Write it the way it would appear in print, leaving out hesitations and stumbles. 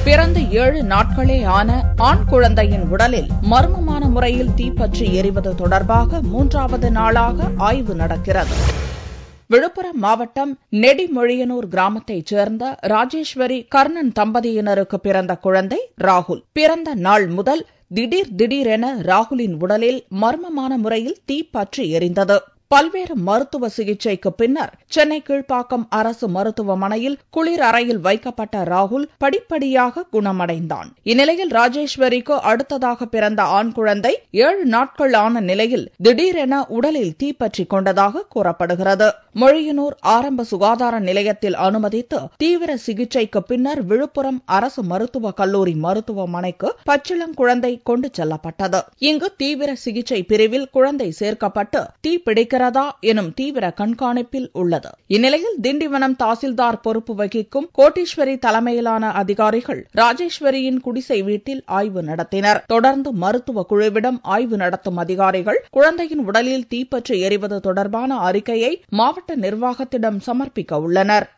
பிறந்து 7 நாட்களே ஆன ஆண் குழந்தையின் உடலில் மர்மமான முறையில் தீப்பற்றி எரிவது தொடர்பாக 3வது நாளாக ஆய்வு நடக்கிறது. விழுப்புரம் மாவட்டம் நெடிமொழியனூர் கிராமத்தைச் சேர்ந்த ராஜேஸ்வரி கர்ணன் தம்பதியினருக்கு பிறந்த குழந்தை ராகுல். பிறந்த நாள் முதல் திடீரென ராகுலின் உடலில் மர்மமான முறையில் தீப்பற்றி எரிந்தது. பல்வேறு மருத்துவ சிகிச்சைக்கு பின்னர் சென்னை கீழ்ப்பாக்கம் அரசு மருத்துவமனையில் குளிர் அறையில் வைக்கப்பட்ட ராகுல் படிப்படியாக குணமடைந்தான். இந்நிலையில் ராஜேஸ்வரிக்கு அடுத்ததாக பிறந்த ஆண் குழந்தை 7 நாட்கள் ஆன நிலையில் திடீரென உடலில் தீப்பற்றிக் கொண்டதாக கூறப்படுகிறது. மொழியனூர் ஆரம்ப சுகாதார நிலையத்தில் அனுமதித்து தீவிர சிகிச்சைக்கு பின்னர் விழுப்புரம் அரசு மருத்துவக் கல்லூரி மருத்துவமனைக்கு பச்சிளங்குழந்தை கொண்டு செல்லப்பட்டது. இங்கு தீவிர சிகிச்சை பிரிவில் குழந்தை சேர்க்கப்பட்டு தீப்பிடிக்க எனும் தீவிர கண்காணிப்பில் உள்ளது. இந்நிலையில் திண்டிவனம் தாசில்தார் பொறுப்பு வகிக்கும் கோட்டீஸ்வரி தலைமையிலான அதிகாரிகள் ராஜேஸ்வரியின் குடிசை வீட்டில் ஆய்வு நடத்தினர். தொடர்ந்து மருத்துவ குழுவிடம் ஆய்வு நடத்தும் அதிகாரிகள் குழந்தையின் உடலில் தீப்பற்றி எரிவது தொடர்பான அறிக்கையை மாவட்ட நிர்வாகத்திடம் சமர்ப்பிக்க உள்ளனர்.